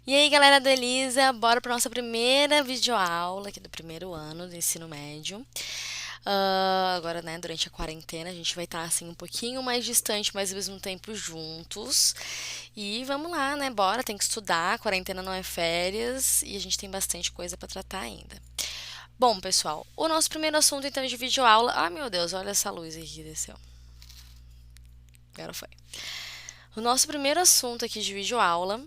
E aí, galera da Elisa, bora para nossa primeira videoaula aqui do primeiro ano do ensino médio. Agora, né, durante a quarentena, a gente vai estar assim um pouquinho mais distante, mas ao mesmo tempo juntos. E vamos lá, né? Bora, tem que estudar, quarentena não é férias e a gente tem bastante coisa para tratar ainda. Bom, pessoal, o nosso primeiro assunto então de videoaula. Ah, meu Deus, olha essa luz aqui que desceu. Agora foi. O nosso primeiro assunto aqui de videoaula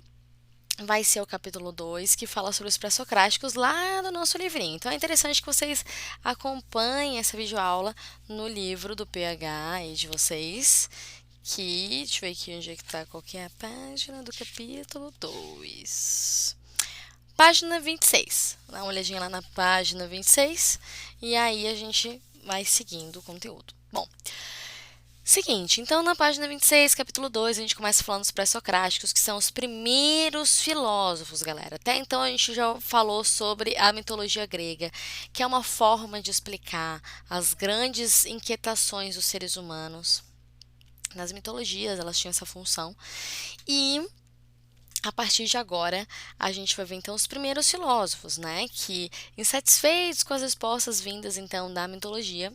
vai ser o capítulo 2 que fala sobre os pré-socráticos lá do nosso livrinho. Então é interessante que vocês acompanhem essa videoaula no livro do PH aí de vocês, que, deixa eu ver aqui onde é que tá, qual que é a página do capítulo 2. Página 26. Dá uma olhadinha lá na página 26 e aí a gente vai seguindo o conteúdo. Bom, seguinte, então na página 26, capítulo 2, a gente começa falando dos pré-socráticos, que são os primeiros filósofos, galera. Até então a gente já falou sobre a mitologia grega, que é uma forma de explicar as grandes inquietações dos seres humanos. Nas mitologias elas tinham essa função. E a partir de agora, a gente vai ver então os primeiros filósofos, né, que insatisfeitos com as respostas vindas então da mitologia,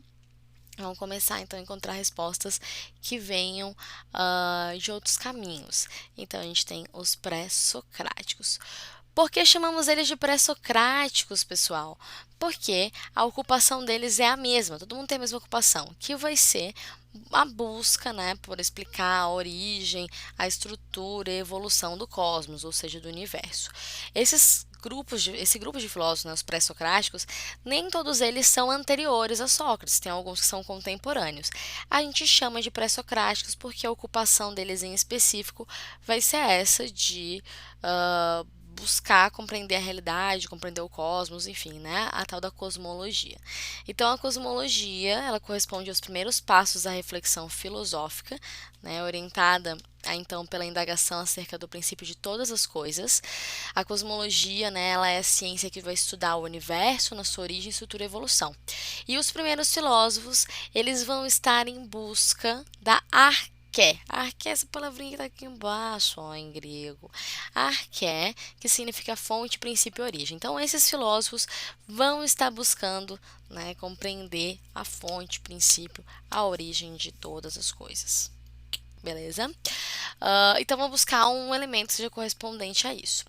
vão começar então a encontrar respostas que venham de outros caminhos. Então a gente tem os pré-socráticos. Por que chamamos eles de pré-socráticos, pessoal? Porque a ocupação deles é a mesma, todo mundo tem a mesma ocupação, que vai ser a busca, né, por explicar a origem, a estrutura e a evolução do cosmos, ou seja, do universo. Esse grupo de filósofos, né, os pré-socráticos, nem todos eles são anteriores a Sócrates, tem alguns que são contemporâneos. A gente chama de pré-socráticos porque a ocupação deles em específico vai ser essa de buscar compreender a realidade, compreender o cosmos, enfim, né, a tal da cosmologia. Então, a cosmologia, ela corresponde aos primeiros passos da reflexão filosófica, né, orientada então pela indagação acerca do princípio de todas as coisas. A cosmologia, né, ela é a ciência que vai estudar o universo na sua origem, estrutura e evolução. E os primeiros filósofos, eles vão estar em busca da arqué. Arqué, essa palavrinha que está aqui embaixo, ó, em grego. Arqué, que significa fonte, princípio e origem. Então, esses filósofos vão estar buscando, né, compreender a fonte, princípio, a origem de todas as coisas. Beleza? Então, vamos buscar um elemento que seja correspondente a isso.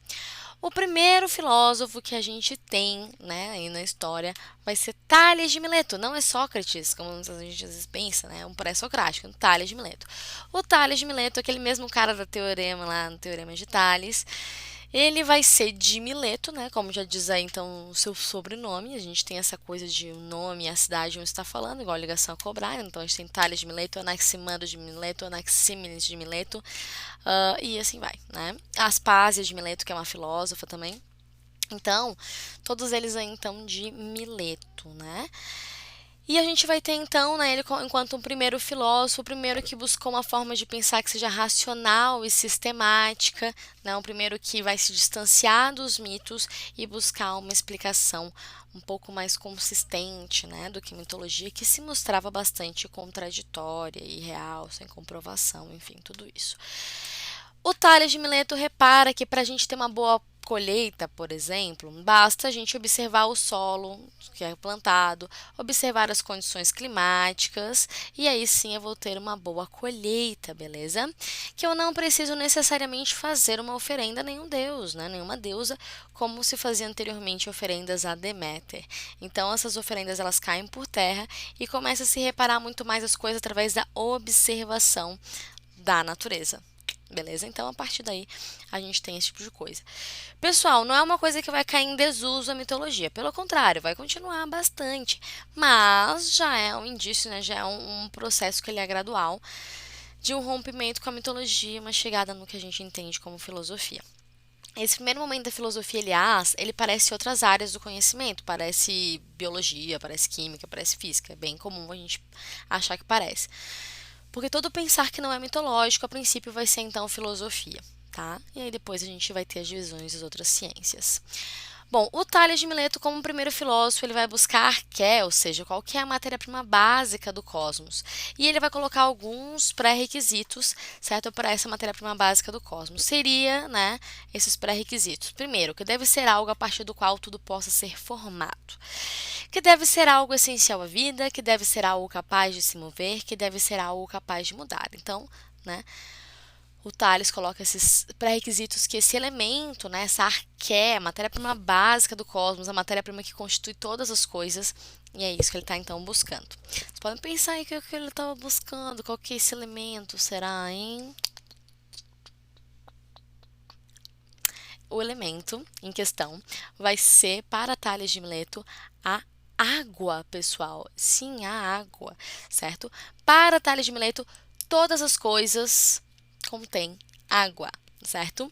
O primeiro filósofo que a gente tem, né, aí na história vai ser Tales de Mileto. Não é Sócrates, como a gente às vezes pensa, né? É um pré-socrático, um Tales de Mileto. O Tales de Mileto, aquele mesmo cara da teorema lá, no Teorema de Tales, ele vai ser de Mileto, né? Como já diz aí então o seu sobrenome. A gente tem essa coisa de o nome e a cidade onde está falando, igual a ligação a cobrar. Então a gente tem Tales de Mileto, Anaximandro de Mileto, Anaxímenes de Mileto, e assim vai, né? Aspásia de Mileto, que é uma filósofa também. Então, todos eles aí então de Mileto, né? E a gente vai ter então, né, ele enquanto um primeiro filósofo, o primeiro que buscou uma forma de pensar que seja racional e sistemática, né, o primeiro que vai se distanciar dos mitos e buscar uma explicação um pouco mais consistente, né, do que mitologia, que se mostrava bastante contraditória e irreal, sem comprovação, enfim, tudo isso. O Tales de Mileto repara que para a gente ter uma boa colheita, por exemplo, basta a gente observar o solo que é plantado, observar as condições climáticas e aí sim eu vou ter uma boa colheita, beleza? Que eu não preciso necessariamente fazer uma oferenda a nenhum deus, né? Nenhuma deusa, como se fazia anteriormente oferendas a Deméter. Então essas oferendas elas caem por terra e começa a se reparar muito mais as coisas através da observação da natureza. Beleza? Então, a partir daí, a gente tem esse tipo de coisa. Pessoal, não é uma coisa que vai cair em desuso a mitologia. Pelo contrário, vai continuar bastante. Mas já é um indício, né? Já é um processo que ele é gradual de um rompimento com a mitologia, uma chegada no que a gente entende como filosofia. Esse primeiro momento da filosofia, aliás, ele parece outras áreas do conhecimento. Parece biologia, parece química, parece física. É bem comum a gente achar que parece. Porque todo pensar que não é mitológico, a princípio, vai ser então filosofia, tá? E aí depois a gente vai ter as divisões das outras ciências. Bom, o Tales de Mileto, como primeiro filósofo, ele vai buscar arqué, ou seja, qual que é a matéria-prima básica do cosmos. E ele vai colocar alguns pré-requisitos, certo, para essa matéria-prima básica do cosmos. Seria, né, esses pré-requisitos. Primeiro, que deve ser algo a partir do qual tudo possa ser formado. Que deve ser algo essencial à vida, que deve ser algo capaz de se mover, que deve ser algo capaz de mudar. Então, né, o Tales coloca esses pré-requisitos que esse elemento, né, essa arqué, a matéria-prima básica do cosmos, a matéria-prima que constitui todas as coisas, e é isso que ele está então buscando. Vocês podem pensar aí o que ele estava buscando, qual que é esse elemento, será, hein? O elemento em questão vai ser, para Tales de Mileto, a água, pessoal. Sim, a água, certo? Para Tales de Mileto, todas as coisas contêm água, certo?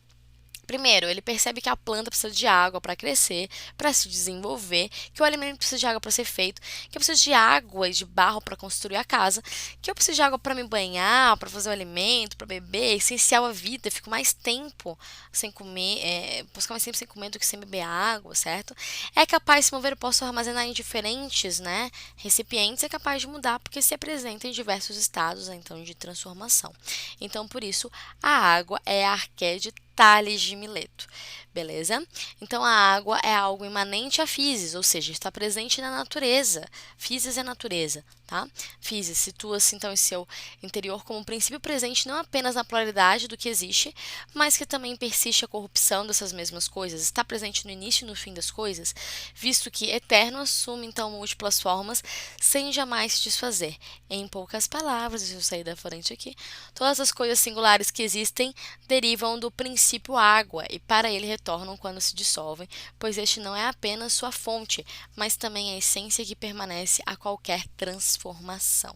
Primeiro, ele percebe que a planta precisa de água para crescer, para se desenvolver, que o alimento precisa de água para ser feito, que eu preciso de água e de barro para construir a casa, que eu preciso de água para me banhar, para fazer o alimento, para beber, é essencial à vida. Eu fico mais tempo sem comer, posso ficar mais tempo sem comer do que sem beber água, certo? É capaz de se mover, eu posso armazenar em diferentes, né, recipientes, é capaz de mudar porque se apresenta em diversos estados, então, de transformação. Então, por isso, a água é a arqué de Tales de Mileto, beleza? Então a água é algo imanente à physis, ou seja, está presente na natureza. Physis é natureza, tá? Physis situa-se então em seu interior como um princípio presente não apenas na pluralidade do que existe, mas que também persiste a corrupção dessas mesmas coisas, está presente no início e no fim das coisas, visto que eterno assume então múltiplas formas sem jamais se desfazer. Em poucas palavras, deixa eu sair da frente aqui, todas as coisas singulares que existem derivam do princípio água e para ele retornam quando se dissolvem, pois este não é apenas sua fonte, mas também a essência que permanece a qualquer transformação.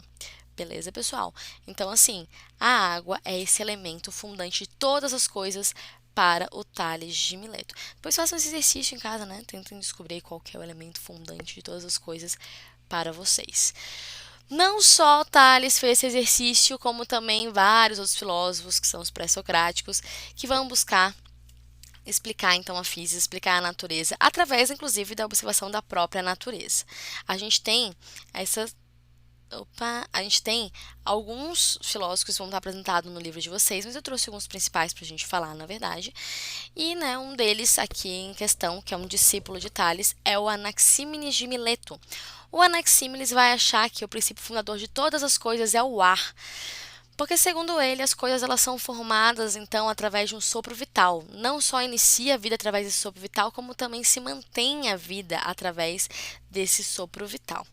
Beleza, pessoal? Então, assim, a água é esse elemento fundante de todas as coisas para o Tales de Mileto. Depois façam esse exercício em casa, né? Tentem descobrir qual que é o elemento fundante de todas as coisas para vocês. Não só Tales fez esse exercício, como também vários outros filósofos, que são os pré-socráticos, que vão buscar explicar então a física, explicar a natureza, através inclusive da observação da própria natureza. A gente tem essa a gente tem alguns filósofos que vão estar apresentados no livro de vocês, mas eu trouxe alguns principais para a gente falar, na verdade. E, né, um deles aqui em questão, que é um discípulo de Tales, é o Anaxímenes de Mileto. O Anaxímenes vai achar que o princípio fundador de todas as coisas é o ar. Porque, segundo ele, as coisas elas são formadas, então, através de um sopro vital. Não só inicia a vida através desse sopro vital, como também se mantém a vida através desse sopro vital.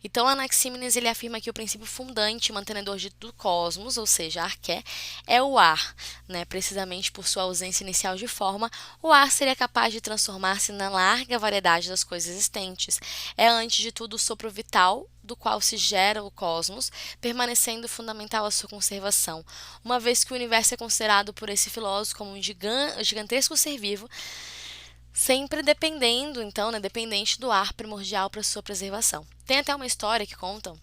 Então, Anaxímenes ele afirma que o princípio fundante, mantenedor do cosmos, ou seja, a arqué, é o ar. Né? Precisamente por sua ausência inicial de forma, o ar seria capaz de transformar-se na larga variedade das coisas existentes. É, antes de tudo, o sopro vital do qual se gera o cosmos, permanecendo fundamental a sua conservação, uma vez que o universo é considerado por esse filósofo como um gigantesco ser vivo, sempre dependendo, então, né, dependente do ar primordial para sua preservação. Tem até uma história que contam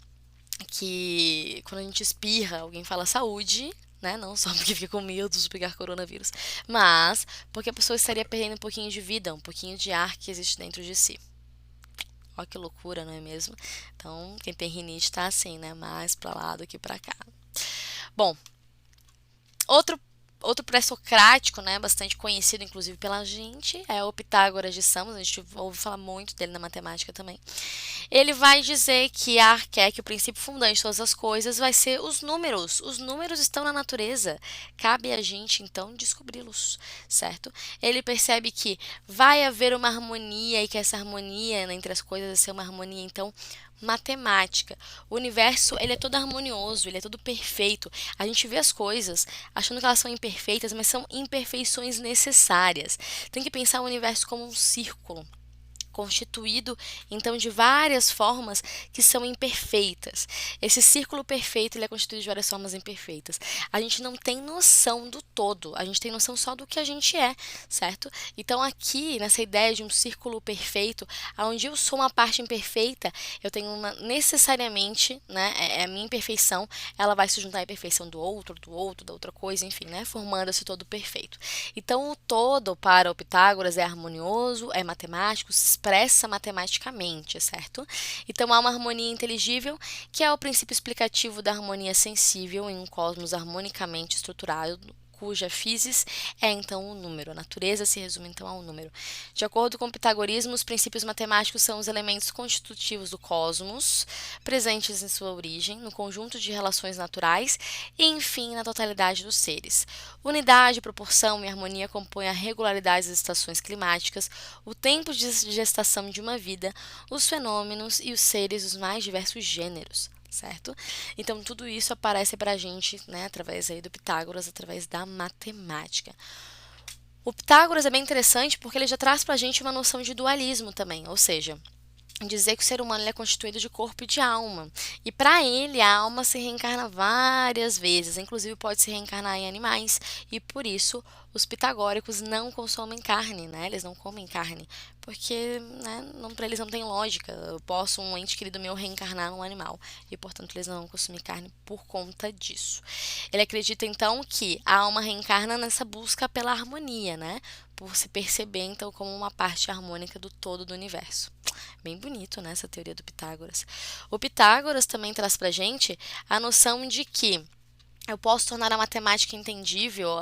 que quando a gente espirra, alguém fala saúde, né? Não só porque fica com medo de pegar coronavírus, mas porque a pessoa estaria perdendo um pouquinho de vida, um pouquinho de ar que existe dentro de si. Olha que loucura, não é mesmo? Então, quem tem rinite tá assim, né? Mais pra lá do que pra cá. Bom, outro pré-socrático, né, bastante conhecido inclusive pela gente, é o Pitágoras de Samos, a gente ouve falar muito dele na matemática também. Ele vai dizer que a arqué, que o princípio fundante de todas as coisas, vai ser os números. Os números estão na natureza. Cabe a gente, então, descobri-los, certo? Ele percebe que vai haver uma harmonia e que essa harmonia, né, entre as coisas vai ser uma harmonia, então, matemática. O universo, ele é todo harmonioso, ele é todo perfeito. A gente vê as coisas achando que elas são imperfeitas, mas são imperfeições necessárias. Tem que pensar o universo como um círculo, constituído então de várias formas que são imperfeitas. Esse círculo perfeito ele é constituído de várias formas imperfeitas. A gente não tem noção do todo, a gente tem noção só do que a gente é, certo? Então aqui, nessa ideia de um círculo perfeito, onde eu sou uma parte imperfeita, eu tenho necessariamente, né, a minha imperfeição, ela vai se juntar à imperfeição do outro, da outra coisa, enfim, né, formando esse todo perfeito. Então o todo para o Pitágoras é harmonioso, é matemático, se expressa matematicamente, certo? Então há uma harmonia inteligível, que é o princípio explicativo da harmonia sensível em um cosmos harmonicamente estruturado, cuja physis é então o número. A natureza se resume então ao número. De acordo com o pitagorismo, os princípios matemáticos são os elementos constitutivos do cosmos, presentes em sua origem, no conjunto de relações naturais e, enfim, na totalidade dos seres. Unidade, proporção e harmonia compõem a regularidade das estações climáticas, o tempo de gestação de uma vida, os fenômenos e os seres dos mais diversos gêneros. Certo? Então, tudo isso aparece para a gente, né, através aí do Pitágoras, através da matemática. O Pitágoras é bem interessante porque ele já traz para a gente uma noção de dualismo também, ou seja, dizer que o ser humano ele é constituído de corpo e de alma. E para ele, a alma se reencarna várias vezes, inclusive pode se reencarnar em animais, e por isso os pitagóricos não consomem carne, né? Eles não comem carne, porque né, para eles não tem lógica. Eu posso, um ente querido meu, reencarnar num animal, e portanto eles não vão consumir carne por conta disso. Ele acredita então que a alma reencarna nessa busca pela harmonia, né? Por se perceber então como uma parte harmônica do todo do universo. Bem bonito, né, essa teoria do Pitágoras. O Pitágoras também traz pra gente a noção de que eu posso tornar a matemática entendível,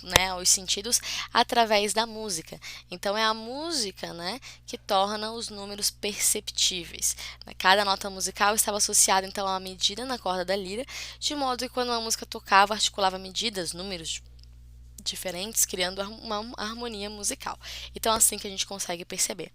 né, aos sentidos, através da música. Então, é a música, né, que torna os números perceptíveis. Cada nota musical estava associada, então, a uma medida na corda da lira, de modo que quando a música tocava, articulava medidas, números diferentes, criando uma harmonia musical. Então, é assim que a gente consegue perceber.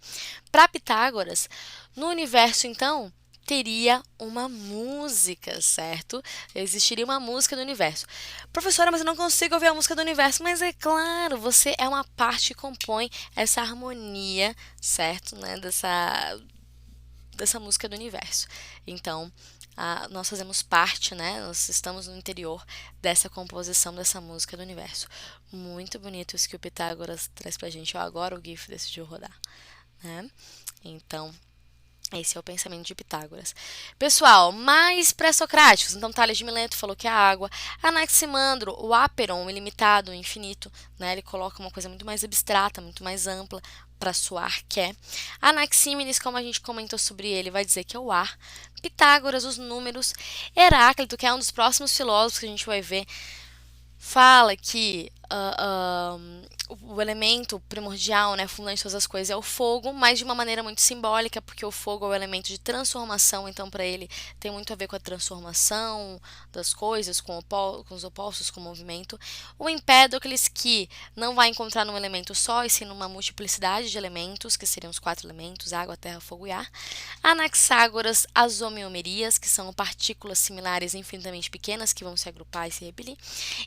Para Pitágoras, no universo, então, teria uma música, certo? Existiria uma música do universo. Professora, mas eu não consigo ouvir a música do universo. Mas é claro, você é uma parte que compõe essa harmonia, certo? Né? Dessa música do universo. Então, nós fazemos parte, né? Nós estamos no interior dessa composição dessa música do universo. Muito bonito isso que o Pitágoras traz pra gente. Agora o GIF decidiu rodar, né? Então, esse é o pensamento de Pitágoras. Pessoal, mais pré-socráticos. Então, Tales de Mileto falou que é a água. Anaximandro, o áperon, o ilimitado, o infinito, né? Ele coloca uma coisa muito mais abstrata, muito mais ampla para soar que é. Anaxímenes, como a gente comentou sobre ele, vai dizer que é o ar. Pitágoras, os números. Heráclito, que é um dos próximos filósofos que a gente vai ver, fala que o elemento primordial, né, fundante de todas as coisas é o fogo, mas de uma maneira muito simbólica, porque o fogo é o elemento de transformação, então para ele tem muito a ver com a transformação das coisas, com os opostos, com o movimento. O Empédocles, que não vai encontrar num elemento só, e sim numa multiplicidade de elementos, que seriam os 4 elementos, água, terra, fogo e ar. Anaxágoras, as homeomerias, que são partículas similares infinitamente pequenas, que vão se agrupar e se repelir.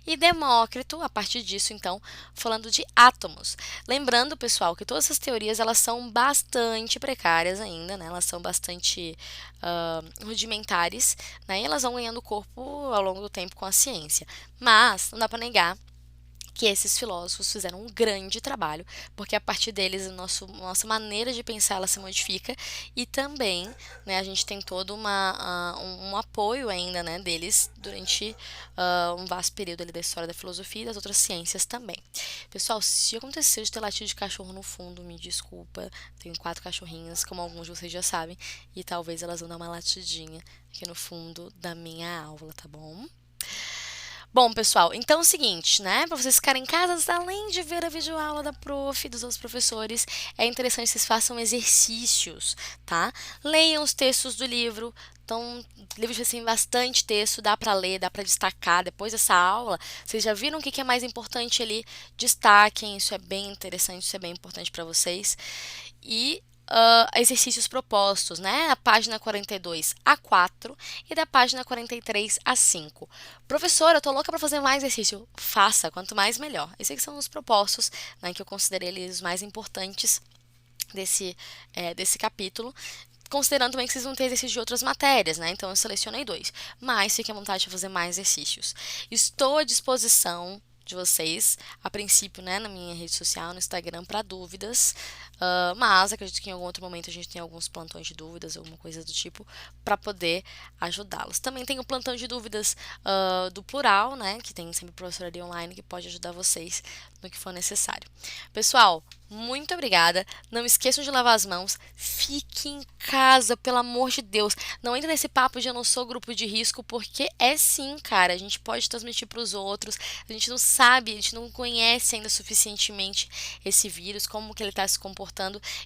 E Demócrito, a partir disso, então, falando de átomos. Lembrando, pessoal, que todas essas teorias elas são bastante precárias ainda, né? Elas são bastante rudimentares, né? E elas vão ganhando corpo ao longo do tempo com a ciência. Mas não dá para negar que esses filósofos fizeram um grande trabalho, porque a partir deles nossa maneira de pensar ela se modifica e também, né, a gente tem todo um apoio ainda, né, deles durante um vasto período ali da história da filosofia e das outras ciências também. Pessoal, se acontecer de ter latido de cachorro no fundo, me desculpa, tenho 4 cachorrinhas, como alguns de vocês já sabem, e talvez elas vão dar uma latidinha aqui no fundo da minha aula, tá bom? Bom, pessoal, então é o seguinte, né? Para vocês ficarem em casa, além de ver a videoaula da prof, dos outros professores, é interessante que vocês façam exercícios, tá? Leiam os textos do livro. Então, o livro tem bastante texto, dá para ler, dá para destacar. Depois dessa aula, vocês já viram o que é mais importante ali? Destaquem, isso é bem interessante, isso é bem importante para vocês. E exercícios propostos, né? A página 42 a 4 e da página 43 a 5. Professora, eu tô louca para fazer mais exercício. Faça, quanto mais melhor. Esses aqui são os propostos, né, que eu considerei eles os mais importantes desse capítulo. Considerando também que vocês vão ter exercícios de outras matérias, né? Então eu selecionei 2. Mas fiquem à vontade de fazer mais exercícios. Estou à disposição de vocês, a princípio, né, na minha rede social, no Instagram, para dúvidas. Mas acredito que em algum outro momento a gente tem alguns plantões de dúvidas, alguma coisa do tipo, para poder ajudá-los. Também tem o plantão de dúvidas do plural, né? Que tem sempre professoraria online que pode ajudar vocês no que for necessário. Pessoal, muito obrigada. Não esqueçam de lavar as mãos. Fique em casa, pelo amor de Deus. Não entre nesse papo de eu não sou grupo de risco, porque é sim, cara. A gente pode transmitir para os outros. A gente não sabe, a gente não conhece ainda suficientemente esse vírus, como que ele está se comportando.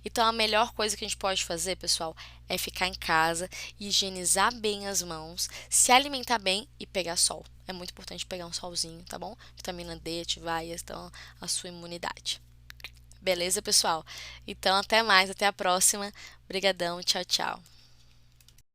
Então, a melhor coisa que a gente pode fazer, pessoal, é ficar em casa, higienizar bem as mãos, se alimentar bem e pegar sol. É muito importante pegar um solzinho, tá bom? Vitamina D ativar aí, então, a sua imunidade. Beleza, pessoal? Então, até mais, até a próxima. Obrigadão, tchau, tchau.